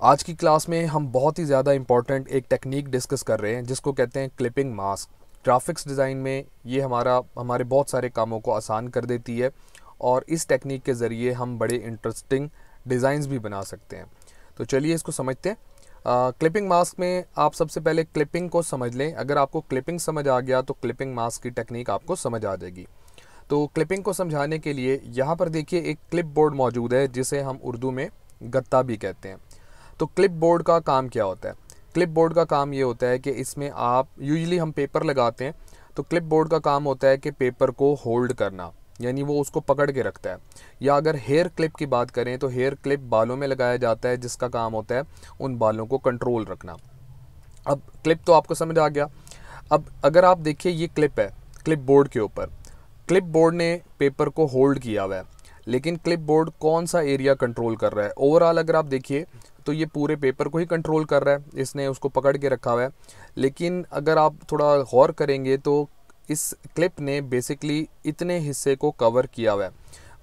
आज की क्लास में हम बहुत ही ज़्यादा इम्पॉर्टेंट एक टेक्निक डिस्कस कर रहे हैं जिसको कहते हैं क्लिपिंग मास्क। ग्राफिक्स डिज़ाइन में ये हमारे बहुत सारे कामों को आसान कर देती है और इस टेक्निक के ज़रिए हम बड़े इंटरेस्टिंग डिज़ाइंस भी बना सकते हैं। तो चलिए इसको समझते हैं। क्लिपिंग मास्क में आप सबसे पहले क्लिपिंग को समझ लें। अगर आपको क्लिपिंग समझ आ गया तो क्लिपिंग मास्क की टेक्निक आपको समझ आ जाएगी। तो क्लिपिंग को समझाने के लिए यहाँ पर देखिए एक क्लिप बोर्ड मौजूद है जिसे हम उर्दू में गत्ता भी कहते हैं। तो क्लिप बोर्ड का काम क्या होता है? क्लिप बोर्ड का काम ये होता है कि इसमें आप यूजुअली हम पेपर लगाते हैं, तो क्लिप बोर्ड का काम होता है कि पेपर को होल्ड करना, यानी वो उसको पकड़ के रखता है। या अगर हेयर क्लिप की बात करें तो हेयर क्लिप बालों में लगाया जाता है जिसका काम होता है उन बालों को कंट्रोल रखना। अब क्लिप तो आपको समझ आ गया। अब अगर आप देखिए ये क्लिप है, क्लिप बोर्ड के ऊपर क्लिप बोर्ड ने पेपर को होल्ड किया हुआ है, लेकिन क्लिप बोर्ड कौन सा एरिया कंट्रोल कर रहा है? ओवरऑल अगर आप देखिए तो ये पूरे पेपर को ही कंट्रोल कर रहा है, इसने उसको पकड़ के रखा हुआ है। लेकिन अगर आप थोड़ा गौर करेंगे तो इस क्लिप ने बेसिकली इतने हिस्से को कवर किया हुआ है,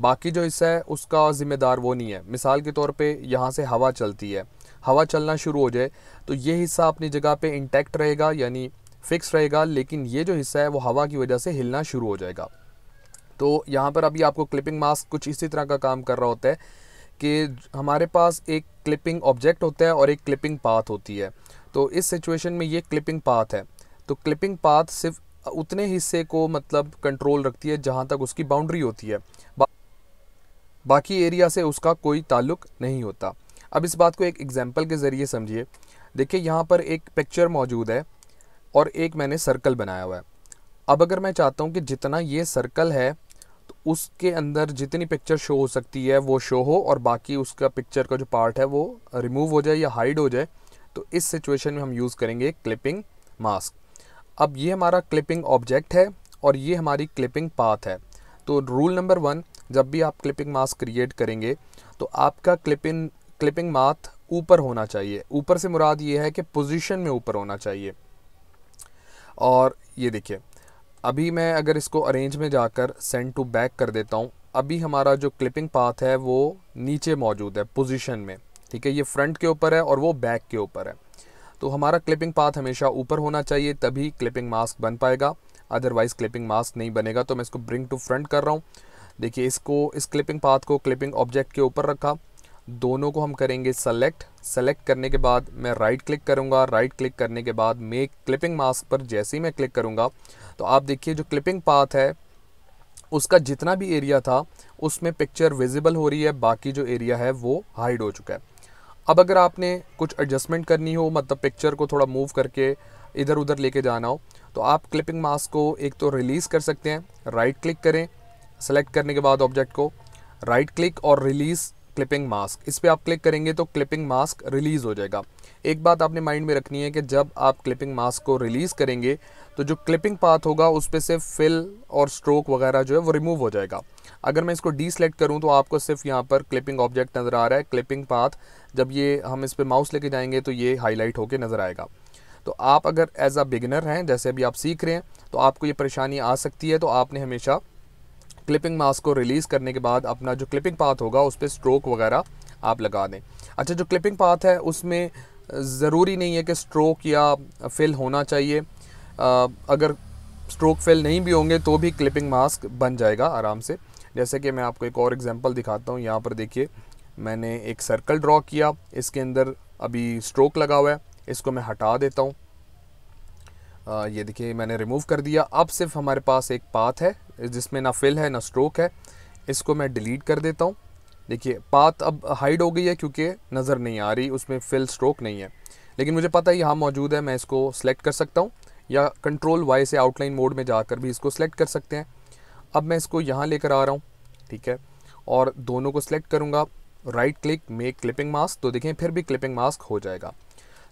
बाकी जो हिस्सा है उसका ज़िम्मेदार वो नहीं है। मिसाल के तौर पे यहाँ से हवा चलती है, हवा चलना शुरू हो जाए तो ये हिस्सा अपनी जगह पे इंटैक्ट रहेगा, यानी फिक्स रहेगा, लेकिन ये जो हिस्सा है वो हवा की वजह से हिलना शुरू हो जाएगा। तो यहाँ पर अभी आपको क्लिपिंग मास्क कुछ इसी तरह का काम कर रहा होता है कि हमारे पास एक क्लिपिंग ऑब्जेक्ट होता है और एक क्लिपिंग पाथ होती है। तो इस सिचुएशन में ये क्लिपिंग पाथ है, तो क्लिपिंग पाथ सिर्फ उतने हिस्से को मतलब कंट्रोल रखती है जहाँ तक उसकी बाउंड्री होती है, बाकी एरिया से उसका कोई ताल्लुक नहीं होता। अब इस बात को एक एग्जांपल के ज़रिए समझिए। देखिए यहाँ पर एक पिक्चर मौजूद है और एक मैंने सर्कल बनाया हुआ है। अब अगर मैं चाहता हूँ कि जितना ये सर्कल है तो उसके अंदर जितनी पिक्चर शो हो सकती है वो शो हो और बाकी उसका पिक्चर का जो पार्ट है वो रिमूव हो जाए या हाइड हो जाए, तो इस सिचुएशन में हम यूज़ करेंगे क्लिपिंग मास्क। अब ये हमारा क्लिपिंग ऑब्जेक्ट है और ये हमारी क्लिपिंग पाथ है। तो रूल नंबर 1, जब भी आप क्लिपिंग मास्क क्रिएट करेंगे तो आपका क्लिपिंग मास्क ऊपर होना चाहिए। ऊपर से मुराद ये है कि पोजीशन में ऊपर होना चाहिए। और ये देखिए अभी मैं अगर इसको अरेंज में जाकर सेंड टू बैक कर देता हूँ, अभी हमारा जो क्लिपिंग पाथ है वो नीचे मौजूद है पोजीशन में, ठीक है। ये फ्रंट के ऊपर है और वो बैक के ऊपर है। तो हमारा क्लिपिंग पाथ हमेशा ऊपर होना चाहिए, तभी क्लिपिंग मास्क बन पाएगा, अदरवाइज़ क्लिपिंग मास्क नहीं बनेगा। तो मैं इसको ब्रिंग टू फ्रंट कर रहा हूँ। देखिए इसको, इस क्लिपिंग पाथ को क्लिपिंग ऑब्जेक्ट के ऊपर रखा, दोनों को हम करेंगे सेलेक्ट करने के बाद मैं राइट क्लिक करूंगा। राइट क्लिक करने के बाद मेक क्लिपिंग मास्क पर जैसे ही मैं क्लिक करूंगा तो आप देखिए जो क्लिपिंग पाथ है उसका जितना भी एरिया था उसमें पिक्चर विजिबल हो रही है, बाकी जो एरिया है वो हाइड हो चुका है। अब अगर आपने कुछ एडजस्टमेंट करनी हो, मतलब पिक्चर को थोड़ा मूव करके इधर उधर लेके जाना हो, तो आप क्लिपिंग मास्क को एक तो रिलीज़ कर सकते हैं। राइट क्लिक करें, सेलेक्ट करने के बाद ऑब्जेक्ट को राइट क्लिक और रिलीज़ क्लिपिंग मास्क, इस पर आप क्लिक करेंगे तो क्लिपिंग मास्क रिलीज़ हो जाएगा। एक बात आपने माइंड में रखनी है कि जब आप क्लिपिंग मास्क को रिलीज़ करेंगे तो जो क्लिपिंग पाथ होगा उस पर से फिल और स्ट्रोक वगैरह जो है वो रिमूव हो जाएगा। अगर मैं इसको डी सेलेक्ट करूँ तो आपको सिर्फ यहाँ पर क्लिपिंग ऑब्जेक्ट नज़र आ रहा है। क्लिपिंग पाथ जब ये हम इस पर माउस लेके जाएंगे तो ये हाईलाइट होकर नज़र आएगा। तो आप अगर एज अ बिगिनर हैं, जैसे अभी आप सीख रहे हैं, तो आपको ये परेशानी आ सकती है। तो आपने हमेशा क्लिपिंग मास्क को रिलीज़ करने के बाद अपना जो क्लिपिंग पाथ होगा उस पर स्ट्रोक वगैरह आप लगा दें। अच्छा, जो क्लिपिंग पाथ है उसमें ज़रूरी नहीं है कि स्ट्रोक या फिल होना चाहिए। अगर स्ट्रोक फिल नहीं भी होंगे तो भी क्लिपिंग मास्क बन जाएगा आराम से। जैसे कि मैं आपको एक और एग्जांपल दिखाता हूँ। यहाँ पर देखिए मैंने एक सर्कल ड्रॉ किया, इसके अंदर अभी स्ट्रोक लगा हुआ है, इसको मैं हटा देता हूँ। ये देखिए मैंने रिमूव कर दिया। अब सिर्फ हमारे पास एक पाथ है जिसमें ना फिल है ना स्ट्रोक है, इसको मैं डिलीट कर देता हूँ। देखिए पाथ अब हाइड हो गई है क्योंकि नज़र नहीं आ रही, उसमें फिल स्ट्रोक नहीं है, लेकिन मुझे पता है यहाँ मौजूद है। मैं इसको सेलेक्ट कर सकता हूँ या कंट्रोल वाई से आउटलाइन मोड में जाकर भी इसको सेलेक्ट कर सकते हैं। अब मैं इसको यहाँ लेकर आ रहा हूँ, ठीक है, और दोनों को सिलेक्ट करूँगा, right click make clipping mask, तो देखें फिर भी क्लिपिंग मास्क हो जाएगा।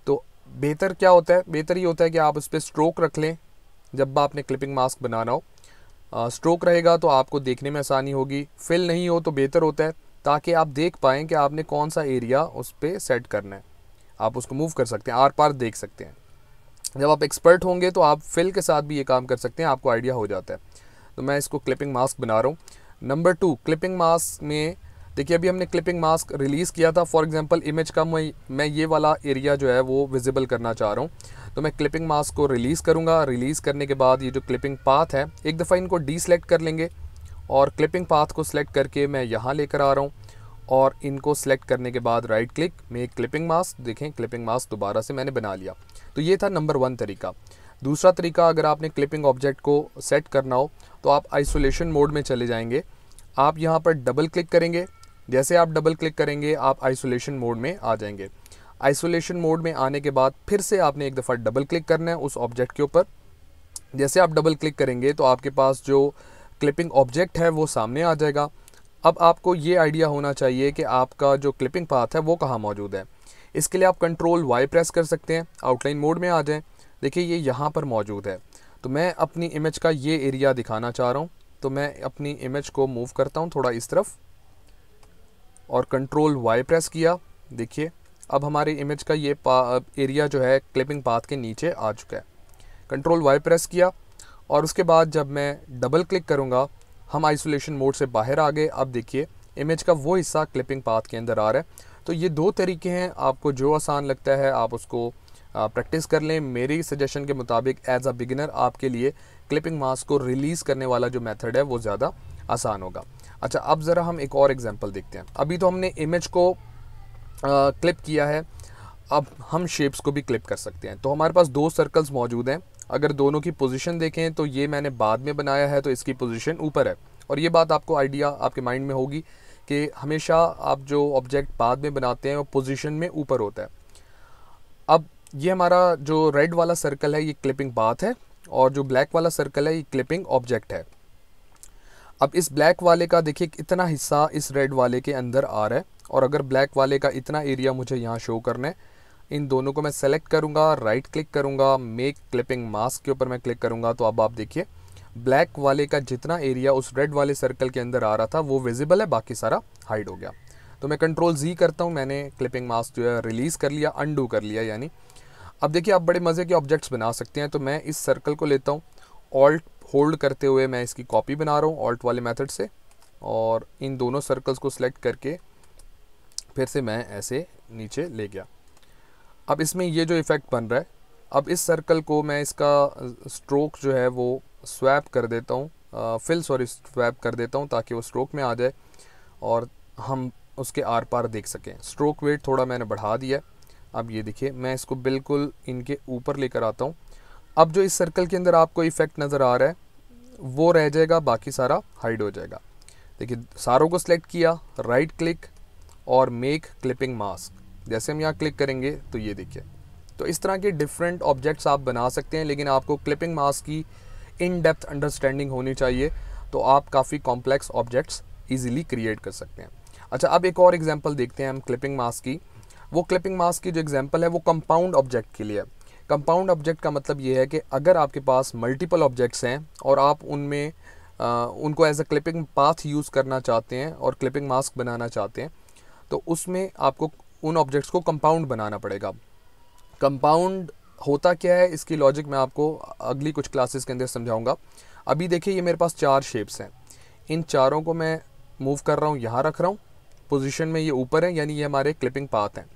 तो बेहतर क्या होता है? बेहतर ये होता है कि आप उस पर स्ट्रोक रख लें जब आपने क्लिपिंग मास्क बनाना हो। स्ट्रोक रहेगा तो आपको देखने में आसानी होगी, फिल नहीं हो तो बेहतर होता है ताकि आप देख पाएँ कि आपने कौन सा एरिया उस पर सेट करना है। आप उसको मूव कर सकते हैं, आर पार देख सकते हैं। जब आप एक्सपर्ट होंगे तो आप फिल के साथ भी ये काम कर सकते हैं, आपको आइडिया हो जाता है। तो मैं इसको क्लिपिंग मास्क बना रहा हूँ। नंबर 2, क्लिपिंग मास्क में देखिए अभी हमने क्लिपिंग मास्क रिलीज़ किया था। फॉर एग्जांपल इमेज का मैं ये वाला एरिया जो है वो विजिबल करना चाह रहा हूँ, तो मैं क्लिपिंग मास्क को रिलीज़ करूँगा। रिलीज़ करने के बाद ये जो क्लिपिंग पाथ है, एक दफ़ा इनको डीसेलेक्ट कर लेंगे और क्लिपिंग पाथ को सिलेक्ट करके मैं यहाँ लेकर आ रहा हूँ और इनको सेलेक्ट करने के बाद right click make clipping mask. देखें क्लिपिंग मास्क दोबारा से मैंने बना लिया। तो ये था नंबर 1 तरीका। दूसरा तरीका, अगर आपने क्लिपिंग ऑब्जेक्ट को सेट करना हो तो आप आइसोलेशन मोड में चले जाएंगे। आप यहाँ पर डबल क्लिक करेंगे, जैसे आप डबल क्लिक करेंगे आप आइसोलेशन मोड में आ जाएंगे। आइसोलेशन मोड में आने के बाद फिर से आपने एक दफ़ा डबल क्लिक करना है उस ऑब्जेक्ट के ऊपर। जैसे आप डबल क्लिक करेंगे तो आपके पास जो क्लिपिंग ऑब्जेक्ट है वो सामने आ जाएगा। अब आपको ये आइडिया होना चाहिए कि आपका जो क्लिपिंग पाथ है वो कहाँ मौजूद है। इसके लिए आप कंट्रोल वाई प्रेस कर सकते हैं, आउटलाइन मोड में आ जाएं। देखिए ये यहाँ पर मौजूद है। तो मैं अपनी इमेज का ये एरिया दिखाना चाह रहा हूँ, तो मैं अपनी इमेज को मूव करता हूँ थोड़ा इस तरफ और कंट्रोल वाई प्रेस किया। देखिए अब हमारी इमेज का ये एरिया जो है क्लिपिंग पाथ के नीचे आ चुका है। कंट्रोल वाई प्रेस किया और उसके बाद जब मैं डबल क्लिक करूँगा हम आइसोलेशन मोड से बाहर आ गए। अब देखिए इमेज का वो हिस्सा क्लिपिंग पाथ के अंदर आ रहा है। तो ये 2 तरीके हैं, आपको जो आसान लगता है आप उसको प्रैक्टिस कर लें। मेरी सजेशन के मुताबिक एज अ बिगिनर आपके लिए क्लिपिंग मास्क को रिलीज़ करने वाला जो मेथड है वो ज़्यादा आसान होगा। अच्छा, अब ज़रा हम एक और एग्जांपल देखते हैं। अभी तो हमने इमेज को क्लिप किया है, अब हम शेप्स को भी क्लिप कर सकते हैं। तो हमारे पास 2 सर्कल्स मौजूद हैं। अगर दोनों की पोजीशन देखें तो ये मैंने बाद में बनाया है तो इसकी पोजीशन ऊपर है। और ये बात आपको आइडिया आपके माइंड में होगी कि हमेशा आप जो ऑब्जेक्ट बाद में बनाते हैं वो पोजीशन में ऊपर होता है। अब ये हमारा जो रेड वाला सर्कल है ये क्लिपिंग पाथ है और जो ब्लैक वाला सर्कल है ये क्लिपिंग ऑब्जेक्ट है। अब इस ब्लैक वाले का देखिए इतना हिस्सा इस रेड वाले के अंदर आ रहा है और अगर ब्लैक वाले का इतना एरिया मुझे यहाँ शो करना है, इन दोनों को मैं सेलेक्ट करूँगा, राइट क्लिक करूँगा, मेक क्लिपिंग मास्क के ऊपर मैं क्लिक करूँगा। तो अब आप देखिए ब्लैक वाले का जितना एरिया उस रेड वाले सर्कल के अंदर आ रहा था वो विजिबल है, बाकी सारा हाइड हो गया। तो मैं कंट्रोल Z करता हूँ, मैंने क्लिपिंग मास्क जो है रिलीज़ कर लिया, अनडू कर लिया यानी। अब देखिए आप बड़े मज़े के ऑब्जेक्ट्स बना सकते हैं। तो मैं इस सर्कल को लेता हूँ, ऑल्ट होल्ड करते हुए मैं इसकी कॉपी बना रहा हूँ ऑल्ट वाले मेथड से और इन दोनों सर्कल्स को सिलेक्ट करके फिर से मैं ऐसे नीचे ले गया। अब इसमें ये जो इफ़ेक्ट बन रहा है, अब इस सर्कल को मैं इसका स्ट्रोक जो है वो स्वैप कर देता हूँ, स्वैप कर देता हूँ ताकि वो स्ट्रोक में आ जाए और हम उसके आर पार देख सकें। स्ट्रोक वेट थोड़ा मैंने बढ़ा दिया है। अब ये देखिए मैं इसको बिल्कुल इनके ऊपर लेकर आता हूँ। अब जो इस सर्कल के अंदर आपको इफ़ेक्ट नज़र आ रहा है वो रह जाएगा, बाकी सारा हाइड हो जाएगा। देखिए सारों को सिलेक्ट किया, राइट क्लिक और मेक क्लिपिंग मास्क। जैसे हम यहाँ क्लिक करेंगे तो ये देखिए, तो इस तरह के डिफरेंट ऑब्जेक्ट्स आप बना सकते हैं, लेकिन आपको क्लिपिंग मास्क की इन डेप्थ अंडरस्टैंडिंग होनी चाहिए, तो आप काफ़ी कॉम्प्लेक्स ऑब्जेक्ट्स इजीली क्रिएट कर सकते हैं। अच्छा, अब एक और एग्जांपल देखते हैं हम क्लिपिंग मास्क की। वो क्लिपिंग मास्क की जो एग्जांपल है वो कंपाउंड ऑब्जेक्ट के लिए है। कंपाउंड ऑब्जेक्ट का मतलब ये है कि अगर आपके पास मल्टीपल ऑब्जेक्ट्स हैं और आप उनमें उनको as a clipping path use करना चाहते हैं और क्लिपिंग मास्क बनाना चाहते हैं, तो उसमें आपको उन ऑब्जेक्ट्स को कंपाउंड बनाना पड़ेगा। कंपाउंड होता क्या है, इसकी लॉजिक मैं आपको अगली कुछ क्लासेस के अंदर समझाऊंगा। अभी देखिए ये मेरे पास 4 शेप्स हैं, इन चारों को मैं मूव कर रहा हूँ, यहाँ रख रहा हूँ पोजीशन में, ये ऊपर है यानी ये हमारे क्लिपिंग पाथ हैं।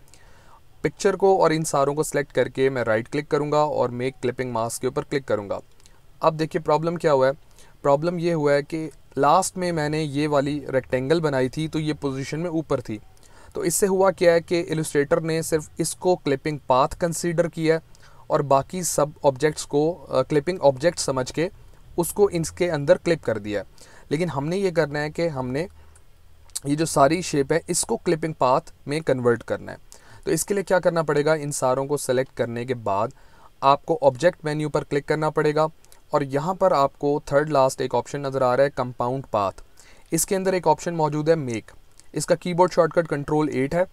पिक्चर को और इन सारों को सिलेक्ट करके मैं राइट क्लिक करूँगा और मेक क्लिपिंग मास्क के ऊपर क्लिक करूँगा। अब देखिए प्रॉब्लम क्या हुआ है, प्रॉब्लम ये हुआ है कि लास्ट में मैंने ये वाली रेक्टेंगल बनाई थी तो ये पोजीशन में ऊपर थी। तो इससे हुआ क्या है कि इलस्ट्रेटर ने सिर्फ इसको क्लिपिंग पाथ कंसीडर किया और बाकी सब ऑब्जेक्ट्स को क्लिपिंग ऑब्जेक्ट समझ के उसको इसके अंदर क्लिप कर दिया। लेकिन हमने ये करना है कि हमने ये जो सारी शेप है इसको क्लिपिंग पाथ में कन्वर्ट करना है। तो इसके लिए क्या करना पड़ेगा, इन सारों को सेलेक्ट करने के बाद आपको ऑब्जेक्ट मेन्यू पर क्लिक करना पड़ेगा और यहाँ पर आपको थर्ड लास्ट एक ऑप्शन नज़र आ रहा है कंपाउंड पाथ। इसके अंदर एक ऑप्शन मौजूद है मेक, इसका कीबोर्ड शॉर्टकट कंट्रोल 8 है।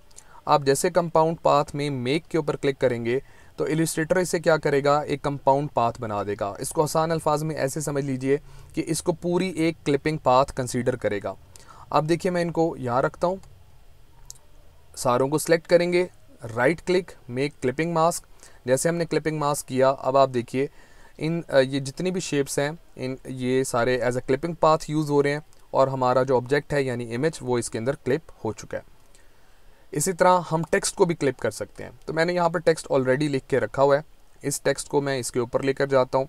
आप जैसे कंपाउंड पाथ में मेक के ऊपर क्लिक करेंगे तो इलस्ट्रेटर इसे क्या करेगा, एक कंपाउंड पाथ बना देगा। इसको आसान अल्फाज में ऐसे समझ लीजिए कि इसको पूरी एक क्लिपिंग पाथ कंसीडर करेगा। अब देखिए मैं इनको यहाँ रखता हूँ, सारों को सिलेक्ट करेंगे, right click make clipping mask. जैसे हमने क्लिपिंग मास्क किया, अब आप देखिए इन ये जितनी भी शेप्स हैं इन ये सारे as a clipping path use हो रहे हैं और हमारा जो ऑब्जेक्ट है यानी इमेज वो इसके अंदर क्लिप हो चुका है। इसी तरह हम टेक्स्ट को भी क्लिप कर सकते हैं। तो मैंने यहाँ पर टेक्स्ट ऑलरेडी लिख के रखा हुआ है, इस टेक्स्ट को मैं इसके ऊपर लेकर जाता हूँ।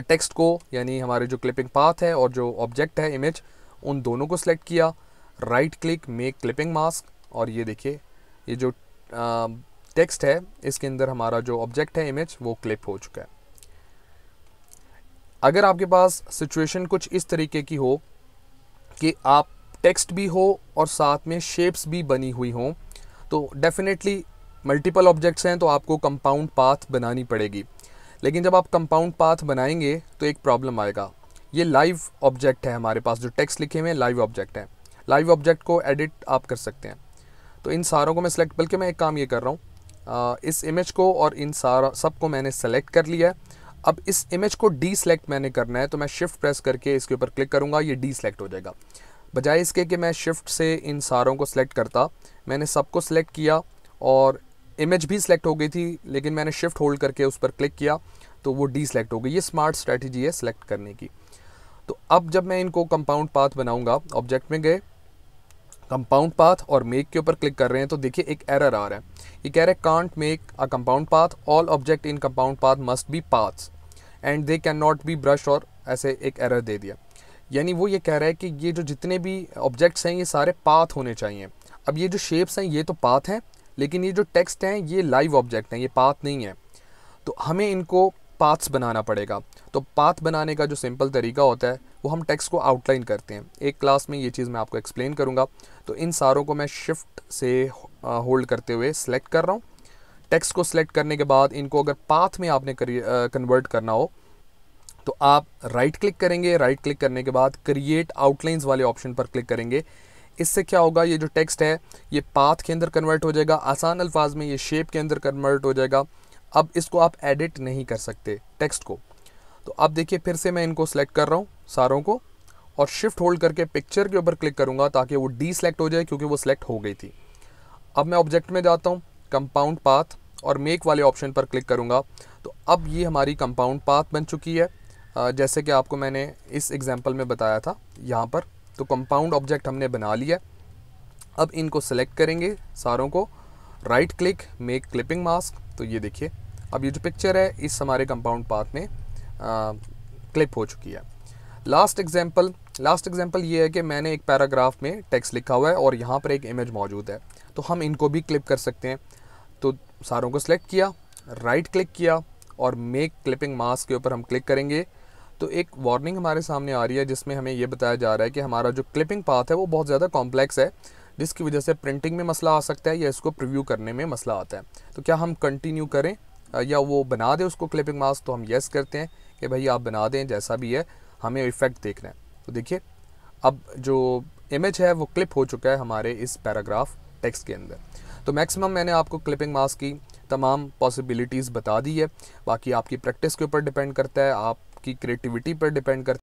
टेक्स्ट को यानी हमारे जो क्लिपिंग पाथ है और जो ऑब्जेक्ट है इमेज, उन दोनों को सिलेक्ट किया, right click make clipping mask, और ये देखिए ये जो टेक्स्ट है इसके अंदर हमारा जो ऑब्जेक्ट है इमेज वो क्लिप हो चुका है। अगर आपके पास सिचुएशन कुछ इस तरीके की हो कि आप टेक्स्ट भी हो और साथ में शेप्स भी बनी हुई हों, तो डेफिनेटली मल्टीपल ऑब्जेक्ट्स हैं तो आपको कंपाउंड पाथ बनानी पड़ेगी। लेकिन जब आप कंपाउंड पाथ बनाएंगे तो एक प्रॉब्लम आएगा। ये लाइव ऑब्जेक्ट है, हमारे पास जो टेक्स्ट लिखे हुए हैं लाइव ऑब्जेक्ट हैं। लाइव ऑब्जेक्ट को एडिट आप कर सकते हैं। तो इन सारों को मैं सेलेक्ट, बल्कि मैं एक काम ये कर रहा हूँ, इस इमेज को और इन सारा सब को मैंने सेलेक्ट कर लिया है। अब इस इमेज को डी सेलेक्ट मैंने करना है, तो मैं शिफ्ट प्रेस करके इसके ऊपर क्लिक करूँगा, ये डी सेलेक्ट हो जाएगा। बजाय इसके कि मैं शिफ्ट से इन सारों को सिलेक्ट करता, मैंने सबको सिलेक्ट किया और इमेज भी सिलेक्ट हो गई थी, लेकिन मैंने शिफ्ट होल्ड करके उस पर क्लिक किया तो वो डी सेलेक्ट हो गई। ये स्मार्ट स्ट्रैटेजी है सिलेक्ट करने की। तो अब जब मैं इनको कंपाउंड पाथ बनाऊंगा, ऑब्जेक्ट में गए, कंपाउंड पाथ और मेक के ऊपर क्लिक कर रहे हैं, तो देखिए एक एरर आ रहा है। ये कह रहा है can't make a compound path, all object in compound path must be paths and they can not be brush, और ऐसे एक एरर दे दिया। यानी वो ये कह रहा है कि ये जो जितने भी ऑब्जेक्ट्स हैं ये सारे पाथ होने चाहिए। अब ये जो शेप्स हैं ये तो पाथ हैं, लेकिन ये जो टेक्स्ट हैं ये लाइव ऑब्जेक्ट हैं, ये पाथ नहीं है। तो हमें इनको पाथ्स बनाना पड़ेगा। तो पाथ बनाने का जो सिंपल तरीका होता है वो हम टेक्स्ट को आउटलाइन करते हैं। एक क्लास में ये चीज़ मैं आपको एक्सप्लेन करूँगा। तो इन सारों को मैं शिफ्ट से होल्ड करते हुए सिलेक्ट कर रहा हूँ। टेक्स्ट को सिलेक्ट करने के बाद इनको अगर पाथ में आपने कन्वर्ट करना हो तो आप राइट क्लिक करेंगे। राइट क्लिक करने के बाद क्रिएट आउटलाइंस वाले ऑप्शन पर क्लिक करेंगे। इससे क्या होगा, ये जो टेक्स्ट है ये पाथ के अंदर कन्वर्ट हो जाएगा, आसान अल्फाज में ये शेप के अंदर कन्वर्ट हो जाएगा। अब इसको आप एडिट नहीं कर सकते टेक्स्ट को। तो अब देखिए फिर से मैं इनको सेलेक्ट कर रहा हूँ सारों को, और शिफ्ट होल्ड करके पिक्चर के ऊपर क्लिक करूँगा ताकि वो डी सेलेक्ट हो जाए, क्योंकि वो सिलेक्ट हो गई थी। अब मैं ऑब्जेक्ट में जाता हूँ, कंपाउंड पाथ और मेक वाले ऑप्शन पर क्लिक करूँगा। तो अब ये हमारी कंपाउंड पाथ बन चुकी है, जैसे कि आपको मैंने इस एग्जांपल में बताया था यहाँ पर। तो कंपाउंड ऑब्जेक्ट हमने बना लिया। अब इनको सेलेक्ट करेंगे सारों को, right click make clipping mask. तो ये देखिए अब ये जो पिक्चर है इस हमारे कंपाउंड पाथ में क्लिप हो चुकी है। लास्ट एग्जांपल ये है कि मैंने एक पैराग्राफ में टेक्स्ट लिखा हुआ है और यहाँ पर एक इमेज मौजूद है, तो हम इनको भी क्लिप कर सकते हैं। तो सारों को सिलेक्ट किया, राइट क्लिक किया और मेक क्लिपिंग मास्क के ऊपर हम क्लिक करेंगे। तो एक वार्निंग हमारे सामने आ रही है जिसमें हमें ये बताया जा रहा है कि हमारा जो क्लिपिंग पाथ है वो बहुत ज़्यादा कॉम्प्लेक्स है, जिसकी वजह से प्रिंटिंग में मसला आ सकता है या इसको प्रीव्यू करने में मसला आता है। तो क्या हम कंटिन्यू करें या वो बना दें उसको क्लिपिंग मास्क? तो हम येस करते हैं कि भाई आप बना दें, जैसा भी है हमें इफ़ेक्ट देखना है। तो देखिए अब जो इमेज है वो क्लिप हो चुका है हमारे इस पैराग्राफ टेक्स्ट के अंदर। तो मैक्सिमम मैंने आपको क्लिपिंग मास्क की तमाम पॉसिबिलिटीज़ बता दी है। बाकी आपकी प्रैक्टिस के ऊपर डिपेंड करता है, आपकी क्रिएटिविटी पर डिपेंड करता है।